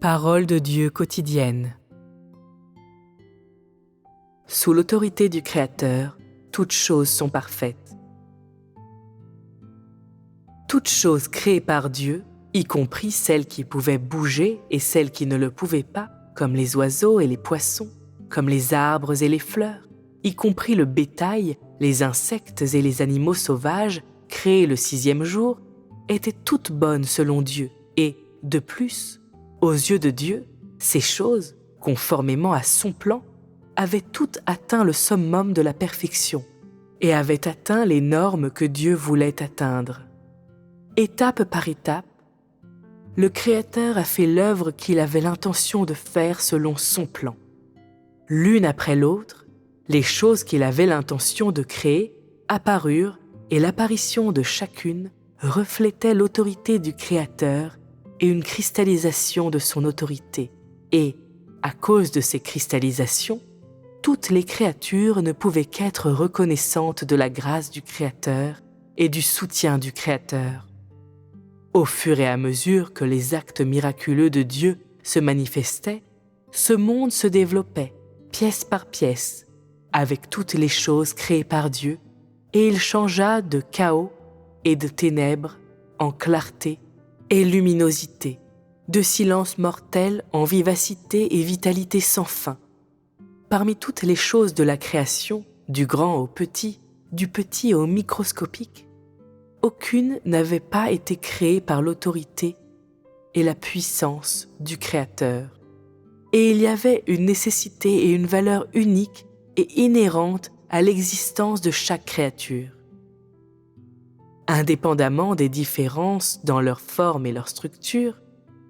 Parole de Dieu quotidienne. Sous l'autorité du Créateur, toutes choses sont parfaites. Toutes choses créées par Dieu, y compris celles qui pouvaient bouger et celles qui ne le pouvaient pas, comme les oiseaux et les poissons, comme les arbres et les fleurs, y compris le bétail, les insectes et les animaux sauvages, créés le 6e jour, étaient toutes bonnes selon Dieu et, de plus, aux yeux de Dieu, ces choses, conformément à son plan, avaient toutes atteint le summum de la perfection et avaient atteint les normes que Dieu voulait atteindre. Étape par étape, le Créateur a fait l'œuvre qu'il avait l'intention de faire selon son plan. L'une après l'autre, les choses qu'il avait l'intention de créer apparurent et l'apparition de chacune reflétait l'autorité du Créateur et une cristallisation de son autorité. Et, à cause de ces cristallisations, toutes les créatures ne pouvaient qu'être reconnaissantes de la grâce du Créateur et du soutien du Créateur. Au fur et à mesure que les actes miraculeux de Dieu se manifestaient, ce monde se développait, pièce par pièce, avec toutes les choses créées par Dieu, et il changea de chaos et de ténèbres en clarté et luminosité, de silence mortel en vivacité et vitalité sans fin. Parmi toutes les choses de la création, du grand au petit au microscopique, aucune n'avait pas été créée par l'autorité et la puissance du Créateur. Et il y avait une nécessité et une valeur unique et inhérente à l'existence de chaque créature. Indépendamment des différences dans leur forme et leur structure,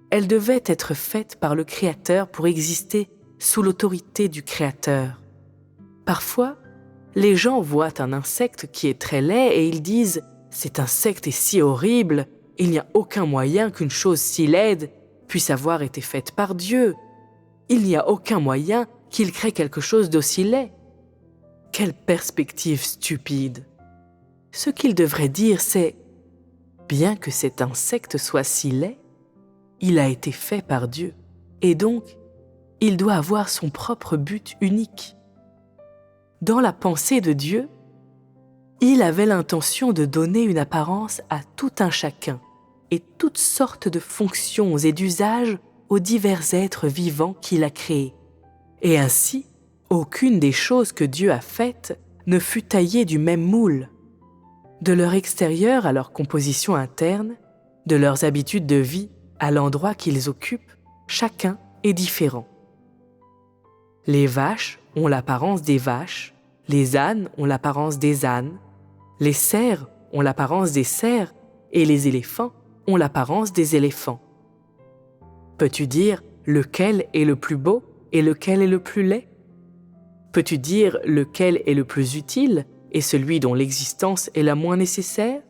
elles devaient être faites par le Créateur pour exister sous l'autorité du Créateur. Parfois, les gens voient un insecte qui est très laid et ils disent « Cet insecte est si horrible, il n'y a aucun moyen qu'une chose si laide puisse avoir été faite par Dieu. Il n'y a aucun moyen qu'il crée quelque chose d'aussi laid. » Quelle perspective stupide! Ce qu'il devrait dire, c'est « Bien que cet insecte soit si laid, il a été fait par Dieu, et donc, il doit avoir son propre but unique. » Dans la pensée de Dieu, il avait l'intention de donner une apparence à tout un chacun et toutes sortes de fonctions et d'usages aux divers êtres vivants qu'il a créés. Et ainsi, aucune des choses que Dieu a faites ne fut taillée du même moule. De leur extérieur à leur composition interne, de leurs habitudes de vie à l'endroit qu'ils occupent, chacun est différent. Les vaches ont l'apparence des vaches, les ânes ont l'apparence des ânes, les cerfs ont l'apparence des cerfs et les éléphants ont l'apparence des éléphants. Peux-tu dire lequel est le plus beau et lequel est le plus laid? Peux-tu dire lequel est le plus utile et celui dont l'existence est la moins nécessaire?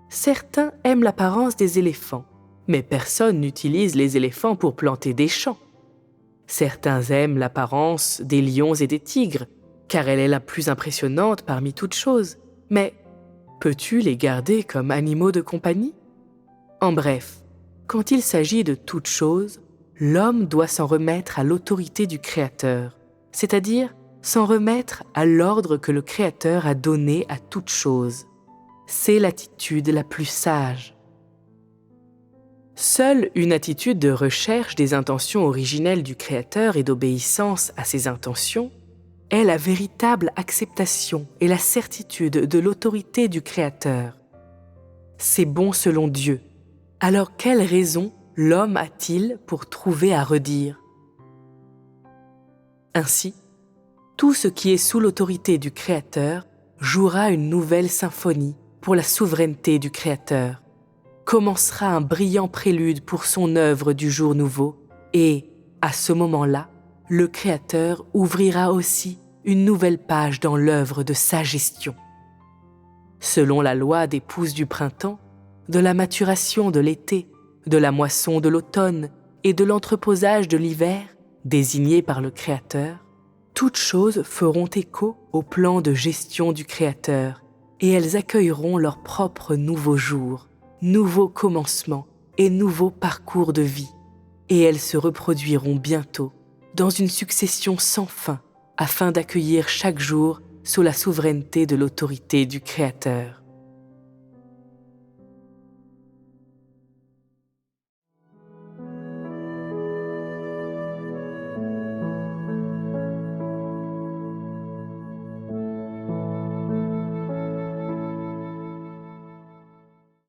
Certains aiment l'apparence des éléphants, mais personne n'utilise les éléphants pour planter des champs. Certains aiment l'apparence des lions et des tigres, car elle est la plus impressionnante parmi toutes choses. Mais peux-tu les garder comme animaux de compagnie? En bref, quand il s'agit de toutes choses, l'homme doit s'en remettre à l'autorité du Créateur, c'est-à-dire s'en remettre à l'ordre que le Créateur a donné à toutes choses. C'est l'attitude la plus sage. Seule une attitude de recherche des intentions originelles du Créateur et d'obéissance à ses intentions est la véritable acceptation et la certitude de l'autorité du Créateur. C'est bon selon Dieu. Alors quelle raison l'homme a-t-il pour trouver à redire? Ainsi, tout ce qui est sous l'autorité du Créateur jouera une nouvelle symphonie pour la souveraineté du Créateur, commencera un brillant prélude pour son œuvre du jour nouveau et, à ce moment-là, le Créateur ouvrira aussi une nouvelle page dans l'œuvre de sa gestion. Selon la loi des pousses du printemps, de la maturation de l'été, de la moisson de l'automne et de l'entreposage de l'hiver, désignés par le Créateur, toutes choses feront écho au plan de gestion du Créateur et elles accueilleront leur propre nouveau jour, nouveau commencement et nouveau parcours de vie. et elles se reproduiront bientôt dans une succession sans fin afin d'accueillir chaque jour sous la souveraineté de l'autorité du Créateur.